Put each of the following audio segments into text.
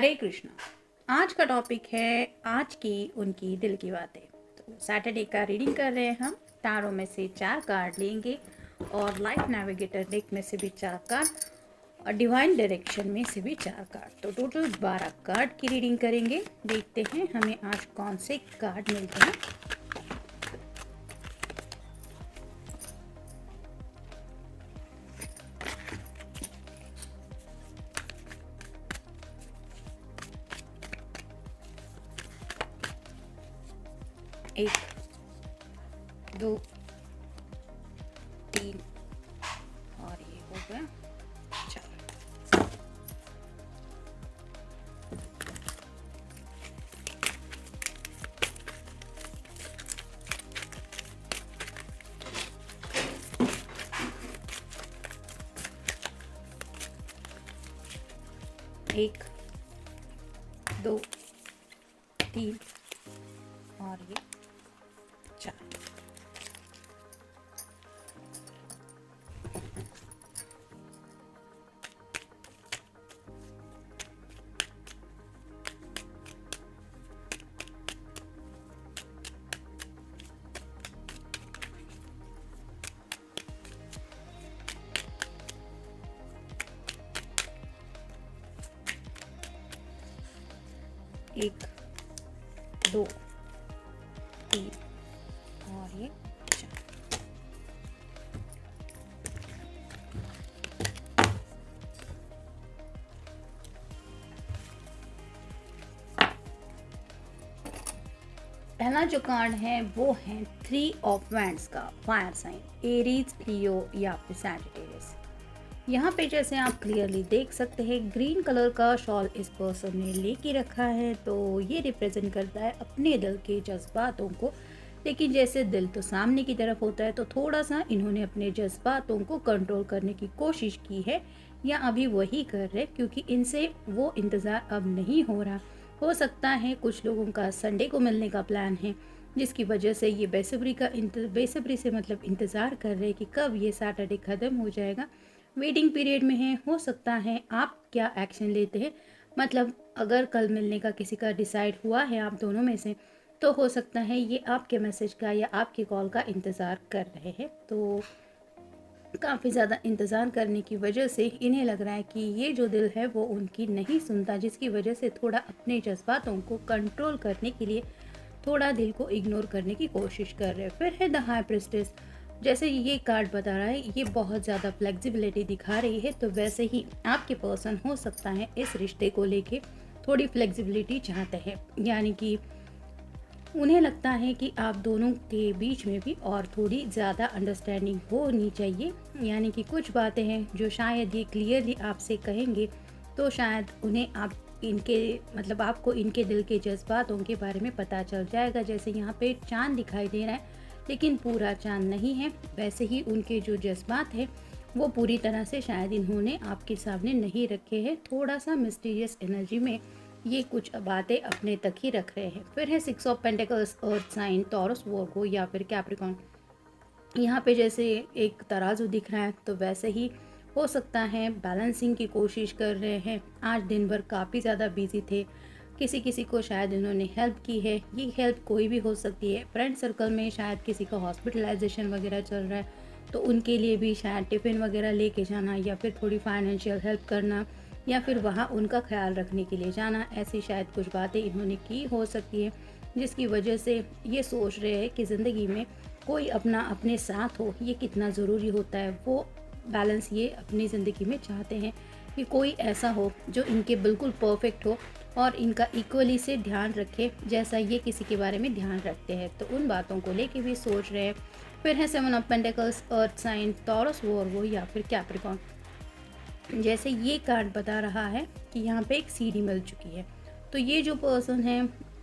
हरे कृष्णा। आज का टॉपिक है आज की उनकी दिल की बातें। तो सैटरडे का रीडिंग कर रहे हैं हम। टारों में से 4 कार्ड लेंगे और लाइफ नेविगेटर डेक में से भी 4 कार्ड और डिवाइन डायरेक्शन में से भी 4 कार्ड। तो टोटल 12 कार्ड की रीडिंग करेंगे। देखते हैं हमें आज कौन से कार्ड मिलते हैं। एक, दो, तीन और ये हो गया 4। एक, दो, तीन और ये 4। एक, दो, तीन और ये 4। पहला जो कार्ड है वो है 3 ऑफ वैंड्स का फायर साइन, एरीज, लियो या फिर सैजिटेरियस। यहाँ पे जैसे आप क्लियरली देख सकते हैं ग्रीन कलर का शॉल इस पर्सन ने लेके रखा है। तो ये रिप्रेजेंट करता है अपने दिल के जज्बातों को। लेकिन जैसे दिल तो सामने की तरफ होता है तो थोड़ा सा इन्होंने अपने जज्बातों को कंट्रोल करने की कोशिश की है या अभी वही कर रहे, क्योंकि इनसे वो इंतज़ार अब नहीं हो रहा। हो सकता है कुछ लोगों का संडे को मिलने का प्लान है, जिसकी वजह से ये बेसब्री से मतलब इंतज़ार कर रहे हैं कि कब ये सैटरडे ख़त्म हो जाएगा। वेटिंग पीरियड में है। हो सकता है आप क्या एक्शन लेते हैं, मतलब अगर कल मिलने का किसी का डिसाइड हुआ है आप दोनों में से, तो हो सकता है ये आपके मैसेज का या आपकी कॉल का इंतज़ार कर रहे हैं। तो काफ़ी ज़्यादा इंतज़ार करने की वजह से इन्हें लग रहा है कि ये जो दिल है वो उनकी नहीं सुनता, जिसकी वजह से थोड़ा अपने जज्बातों को कंट्रोल करने के लिए थोड़ा दिल को इग्नोर करने की कोशिश कर रहे हैं। फिर है द हाई प्रिस्टेस। जैसे ये कार्ड बता रहा है ये बहुत ज़्यादा फ्लेक्सिबिलिटी दिखा रही है, तो वैसे ही आपके पर्सन हो सकता है इस रिश्ते को लेके थोड़ी फ्लेक्सिबिलिटी चाहते हैं। यानी कि उन्हें लगता है कि आप दोनों के बीच में भी और थोड़ी ज़्यादा अंडरस्टैंडिंग होनी चाहिए। यानी कि कुछ बातें हैं जो शायद ये क्लियरली आपसे कहेंगे, तो शायद उन्हें आप इनके मतलब आपको इनके दिल के जज्बातों के बारे में पता चल जाएगा। जैसे यहाँ पे चाँद दिखाई दे रहा है, लेकिन पूरा चाँद नहीं है। वैसे ही उनके जो जज्बात हैं वो पूरी तरह से शायद इन्होंने आपके सामने नहीं रखे हैं। थोड़ा सा मिस्टीरियस एनर्जी में ये कुछ बातें अपने तक ही रख रहे हैं। फिर है 6 of pentacles, earth sign, Taurus, Virgo या फिर कैप्रिकॉर्न। यहाँ पे जैसे एक तराजू दिख रहा है, तो वैसे ही हो सकता है बैलेंसिंग की कोशिश कर रहे हैं। आज दिन भर काफ़ी ज़्यादा बिजी थे, किसी किसी को शायद इन्होंने हेल्प की है। ये हेल्प कोई भी हो सकती है। फ्रेंड सर्कल में शायद किसी का हॉस्पिटलाइजेशन वगैरह चल रहा है, तो उनके लिए भी शायद टिफ़िन वगैरह लेके जाना या फिर थोड़ी फाइनेंशियल हेल्प करना या फिर वहाँ उनका ख्याल रखने के लिए जाना। ऐसी शायद कुछ बातें इन्होंने की हो सकती है, जिसकी वजह से ये सोच रहे हैं कि ज़िंदगी में कोई अपना अपने साथ हो ये कितना ज़रूरी होता है। वो बैलेंस ये अपनी ज़िंदगी में चाहते हैं कि कोई ऐसा हो जो इनके बिल्कुल परफेक्ट हो और इनका इक्वली से ध्यान रखे जैसा ये किसी के बारे में ध्यान रखते हैं। तो उन बातों को लेके भी सोच रहे हैं। फिर है 7 of pentacles, earth sign, Taurus, Virgo या फिर कैप्रिकॉर्न। जैसे ये कार्ड बता रहा है कि यहाँ पे एक सीढ़ी मिल चुकी है। तो ये जो पर्सन है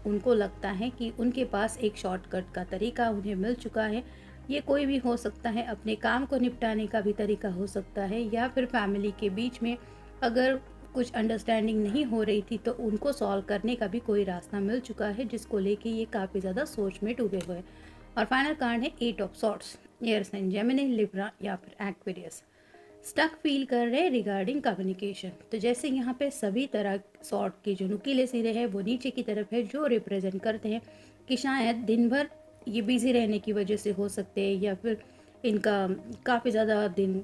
उनको लगता है कि उनके पास एक शॉर्टकट का तरीका उन्हें मिल चुका है। ये कोई भी हो सकता है, अपने काम को निपटाने का भी तरीका हो सकता है, या फिर फैमिली के बीच में अगर कुछ अंडरस्टैंडिंग नहीं हो रही थी तो उनको सॉल्व करने का भी कोई रास्ता मिल चुका है, जिसको लेके ये काफ़ी ज़्यादा सोच में डूबे हुए हैं। और फाइनल कार्ड है 8 of sorts, air sign, Gemini, Libra या फिर एक्वेरियस। स्टक फील कर रहे हैं रिगार्डिंग कम्युनिकेशन। तो जैसे यहाँ पे सभी तरह सॉर्ट के जो नुकीले सिरे हैं वो नीचे की तरफ है, जो रिप्रेजेंट करते हैं कि शायद दिन भर ये बिजी रहने की वजह से हो सकते हैं, या फिर इनका काफ़ी ज़्यादा दिन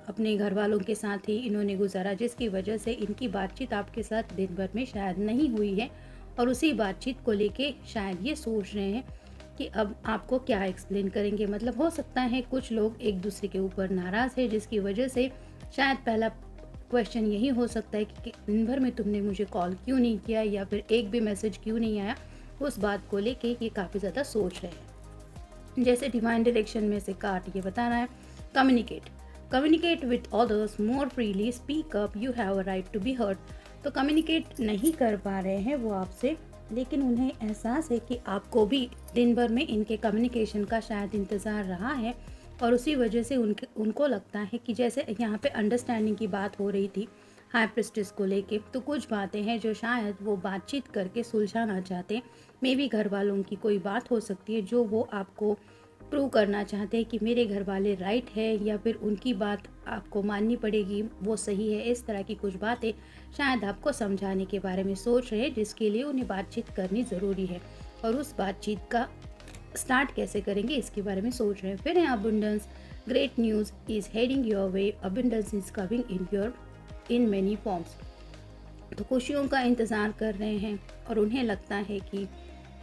अपने घर वालों के साथ ही इन्होंने गुजारा, जिसकी वजह से इनकी बातचीत आपके साथ दिन भर में शायद नहीं हुई है, और उसी बातचीत को लेके शायद ये सोच रहे हैं कि अब आपको क्या एक्सप्लेन करेंगे। मतलब हो सकता है कुछ लोग एक दूसरे के ऊपर नाराज़ है, जिसकी वजह से शायद पहला क्वेश्चन यही हो सकता है कि दिन भर में तुमने मुझे कॉल क्यों नहीं किया, या फिर एक भी मैसेज क्यों नहीं आया। उस बात को लेके ये काफ़ी ज़्यादा सोच रहे हैं। जैसे डिवाइन डायरेक्शन में से कार्ड ये बता रहा है, communicate communicate with others more freely, speak up, you have a right to be heard. तो कम्युनिकेट नहीं कर पा रहे हैं वो आपसे, लेकिन उन्हें एहसास है कि आपको भी दिन भर में इनके कम्युनिकेशन का शायद इंतज़ार रहा है, और उसी वजह से उनको लगता है कि जैसे यहाँ पे अंडरस्टैंडिंग की बात हो रही थी हाई प्रिस्टेस को लेके, तो कुछ बातें हैं जो शायद वो बातचीत करके सुलझाना चाहते हैं। मे बी घर वालों की कोई बात हो सकती है जो वो आपको प्रूव करना चाहते हैं कि मेरे घर वाले राइट है, या फिर उनकी बात आपको माननी पड़ेगी, वो सही है। इस तरह की कुछ बातें शायद आपको समझाने के बारे में सोच रहे हैं, जिसके लिए उन्हें बातचीत करनी ज़रूरी है, और उस बातचीत का स्टार्ट कैसे करेंगे इसके बारे में सोच रहे हैं। फिर है abundance, great news is heading your way, abundance is coming in many forms. तो खुशियों का इंतज़ार कर रहे हैं, और उन्हें लगता है कि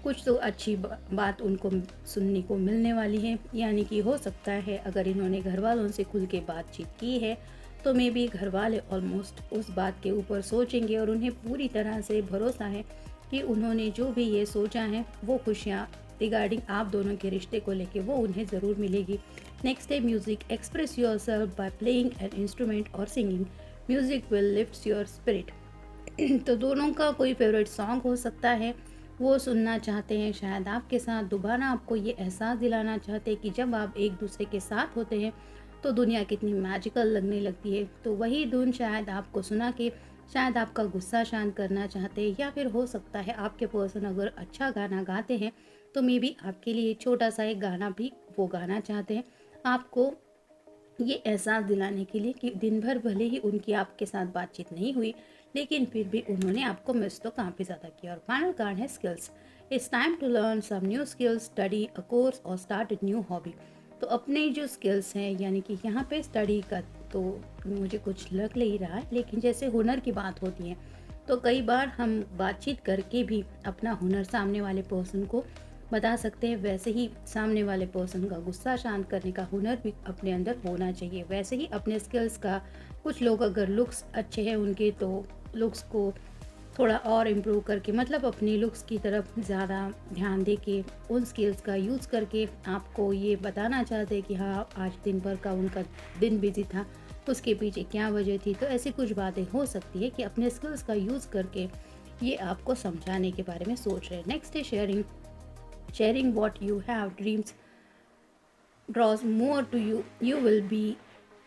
कुछ तो अच्छी बात उनको सुनने को मिलने वाली है। यानी कि हो सकता है अगर इन्होंने घर वालों से खुल के बातचीत की है, तो मे बी घर वाले ऑलमोस्ट उस बात के ऊपर सोचेंगे, और उन्हें पूरी तरह से भरोसा है कि उन्होंने जो भी ये सोचा है वो खुशियाँ रिगार्डिंग आप दोनों के रिश्ते को लेके वो उन्हें ज़रूर मिलेगी। नेक्स्ट है music, express yourself by playing an instrument और singing, music will lift your spirit. तो दोनों का कोई फेवरेट सॉन्ग हो सकता है, वो सुनना चाहते हैं शायद आपके साथ। दोबारा आपको ये एहसास दिलाना चाहते हैं कि जब आप एक दूसरे के साथ होते हैं तो दुनिया कितनी मैजिकल लगने लगती है। तो वही धुन शायद आपको सुना के शायद आपका गुस्सा शांत करना चाहते हैं, या फिर हो सकता है आपके पर्सन अगर अच्छा गाना गाते हैं तो मे बी आपके लिए छोटा सा एक गाना भी वो गाना चाहते हैं, आपको ये एहसास दिलाने के लिए कि दिन भर भले ही उनकी आपके साथ बातचीत नहीं हुई, लेकिन फिर भी उन्होंने आपको मिस तो काफ़ी ज़्यादा किया। और फाइनल कार्ड है skills, it's time to learn some new skills, study a course और स्टार्ट अ न्यू हॉबी। तो अपने जो स्किल्स हैं, यानी कि यहाँ पे स्टडी का तो मुझे कुछ लग नहीं रहा है, लेकिन जैसे हुनर की बात होती है तो कई बार हम बातचीत करके भी अपना हुनर सामने वाले पर्सन को बता सकते हैं। वैसे ही सामने वाले पर्सन का गुस्सा शांत करने का हुनर भी अपने अंदर होना चाहिए। वैसे ही अपने स्किल्स का, कुछ लोग अगर लुक्स अच्छे हैं उनके, तो लुक्स को थोड़ा और इम्प्रूव करके, मतलब अपनी लुक्स की तरफ ज़्यादा ध्यान दे के उन स्किल्स का यूज़ करके आपको ये बताना चाहते हैं कि हाँ, आज दिन भर का उनका दिन बिजी था, उसके पीछे क्या वजह थी। तो ऐसी कुछ बातें हो सकती है कि अपने स्किल्स का यूज़ करके ये आपको समझाने के बारे में सोच रहे हैं। नेक्स्ट है sharing, sharing what you have dreams draws more to you. You will be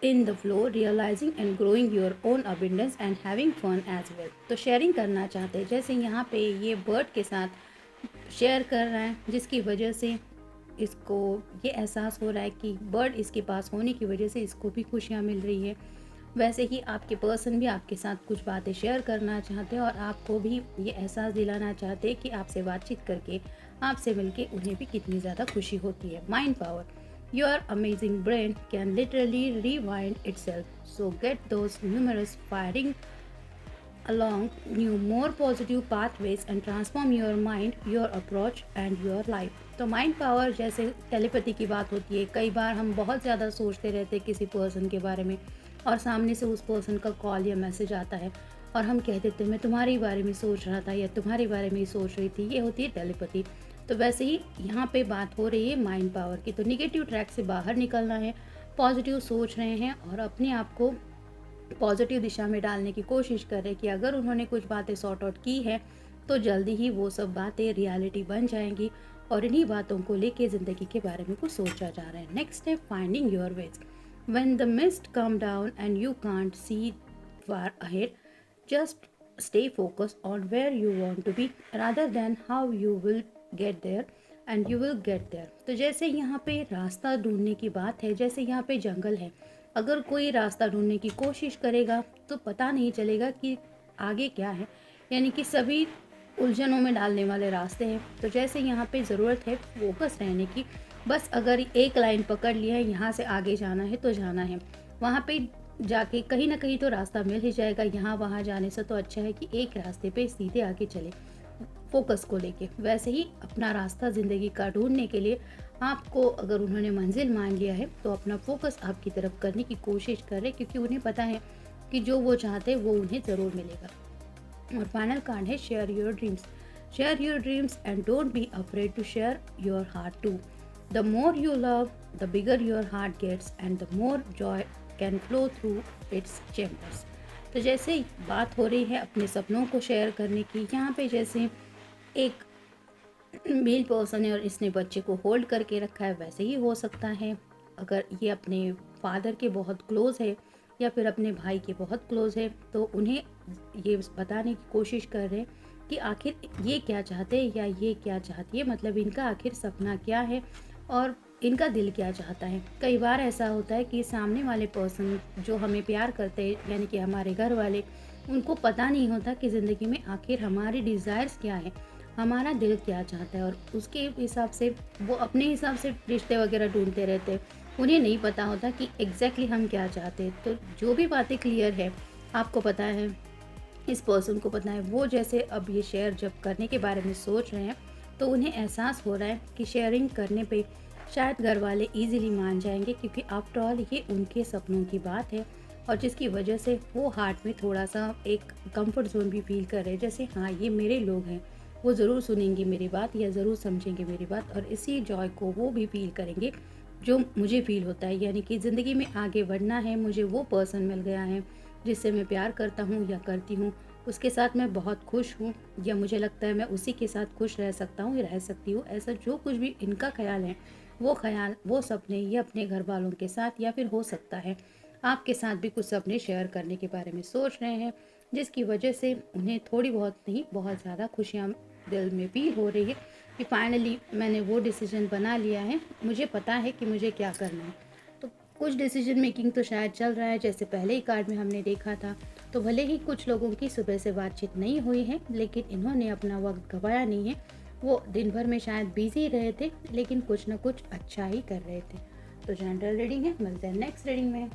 in the flow, realizing and growing your own abundance and having fun as well. तो शेयरिंग करना चाहते हैं, जैसे यहाँ पे ये बर्ड के साथ शेयर कर रहा है, जिसकी वजह से इसको ये एहसास हो रहा है कि बर्ड इसके पास होने की वजह से इसको भी खुशियाँ मिल रही है। वैसे ही आपके पर्सन भी आपके साथ कुछ बातें शेयर करना चाहते हैं, और आपको भी ये एहसास दिलाना चाहते हैं कि आपसे बातचीत करके, आपसे मिलके उन्हें भी कितनी ज़्यादा खुशी होती है। Mind power, your amazing brain can literally rewind itself, so get those numerous firing along new more positive pathways and transform your mind, your approach and your life. तो माइंड पावर, जैसे टेलीपैथी की बात होती है, कई बार हम बहुत ज़्यादा सोचते रहते हैं किसी पर्सन के बारे में, और सामने से उस पर्सन का कॉल या मैसेज आता है और हम कह देते हैं मैं तुम्हारे बारे में सोच रहा था या तुम्हारे बारे में ही सोच रही थी। ये होती है टेलीपैथी। तो वैसे ही यहाँ पे बात हो रही है माइंड पावर की। तो निगेटिव ट्रैक से बाहर निकलना है, पॉजिटिव सोच रहे हैं और अपने आप को पॉजिटिव दिशा में डालने की कोशिश कर रहे हैं कि अगर उन्होंने कुछ बातें सॉर्ट आउट की है तो जल्दी ही वो सब बातें रियलिटी बन जाएंगी, और इन्हीं बातों को लेके ज़िंदगी के बारे में कुछ सोचा जा रहा है। नेक्स्ट है finding your ways, when the mist come down and you can't see far ahead, just stay focused on where you want to be rather than how you will get there and you will get there। तो जैसे यहाँ पे रास्ता ढूंढने की बात है, जैसे यहाँ पे जंगल है, अगर कोई रास्ता ढूंढने की कोशिश करेगा तो पता नहीं चलेगा कि आगे क्या है, यानी कि सभी उलझनों में डालने वाले रास्ते हैं। तो जैसे यहाँ पे ज़रूरत है फोकस रहने की, बस अगर एक लाइन पकड़ लिया है, यहाँ से आगे जाना है तो जाना है, वहाँ पे जाके कहीं ना कहीं तो रास्ता मिल ही जाएगा। यहाँ वहाँ जाने से तो अच्छा है कि एक रास्ते पे सीधे आगे चले फोकस को लेके। वैसे ही अपना रास्ता ज़िंदगी का ढूंढने के लिए आपको, अगर उन्होंने मंजिल मान लिया है तो अपना फोकस आपकी तरफ करने की कोशिश करें, क्योंकि उन्हें पता है कि जो वो चाहते हैं वो उन्हें ज़रूर मिलेगा। और फाइनल कार्ड है share your dreams. Share your dreams and don't be afraid to share your heart too. The more you love the bigger your heart gets and the more joy can flow through its chambers. तो जैसे बात हो रही है अपने सपनों को share करने की, यहाँ पे जैसे एक मेल पर्सन है और इसने बच्चे को होल्ड करके रखा है, वैसे ही हो सकता है अगर ये अपने फादर के बहुत क्लोज है या फिर अपने भाई के बहुत क्लोज है, तो उन्हें ये बताने की कोशिश कर रहे हैं कि आखिर ये क्या चाहते हैं या ये क्या चाहती है, मतलब इनका आखिर सपना क्या है और इनका दिल क्या चाहता है। कई बार ऐसा होता है कि सामने वाले पर्सन जो हमें प्यार करते हैं, यानी कि हमारे घर वाले, उनको पता नहीं होता कि ज़िंदगी में आखिर हमारी डिज़ायर्स क्या है, हमारा दिल क्या चाहता है, और उसके हिसाब से वो अपने हिसाब से रिश्ते वगैरह ढूंढते रहते हैं। उन्हें नहीं पता होता कि एग्जैक्टली हम क्या चाहते हैं। तो जो भी बातें क्लियर है, आपको पता है, इस पर्सन को पता है, वो जैसे अब ये शेयर जब करने के बारे में सोच रहे हैं तो उन्हें एहसास हो रहा है कि शेयरिंग करने पे शायद घर वाले ईजिली मान जाएंगे, क्योंकि आफ्टर ऑल ये उनके सपनों की बात है, और जिसकी वजह से वो हार्ट में थोड़ा सा एक कंफर्ट जोन भी फील कर रहे हैं, जैसे हाँ ये मेरे लोग हैं, वो ज़रूर सुनेंगे मेरी बात या ज़रूर समझेंगे मेरी बात, और इसी जॉय को वो भी फील करेंगे जो मुझे फील होता है। यानी कि ज़िंदगी में आगे बढ़ना है, मुझे वो पर्सन मिल गया है जिससे मैं प्यार करता हूँ या करती हूँ, उसके साथ मैं बहुत खुश हूँ, या मुझे लगता है मैं उसी के साथ खुश रह सकता हूँ या रह सकती हूँ। ऐसा जो कुछ भी इनका ख्याल है, वो ख्याल, वो सपने ये अपने घर वालों के साथ या फिर हो सकता है आपके साथ भी कुछ सपने शेयर करने के बारे में सोच रहे हैं, जिसकी वजह से उन्हें थोड़ी बहुत नहीं बहुत ज़्यादा खुशियाँ दिल में फील हो रही है कि फाइनली मैंने वो डिसीजन बना लिया है, मुझे पता है कि मुझे क्या करना है। तो कुछ डिसीजन मेकिंग तो शायद चल रहा है, जैसे पहले ही कार्ड में हमने देखा था। तो भले ही कुछ लोगों की सुबह से बातचीत नहीं हुई है, लेकिन इन्होंने अपना वक्त गंवाया नहीं है। वो दिन भर में शायद बिजी रहे थे, लेकिन कुछ ना कुछ अच्छा ही कर रहे थे। तो जनरल रीडिंग है, मिलते हैं नेक्स्ट रीडिंग में।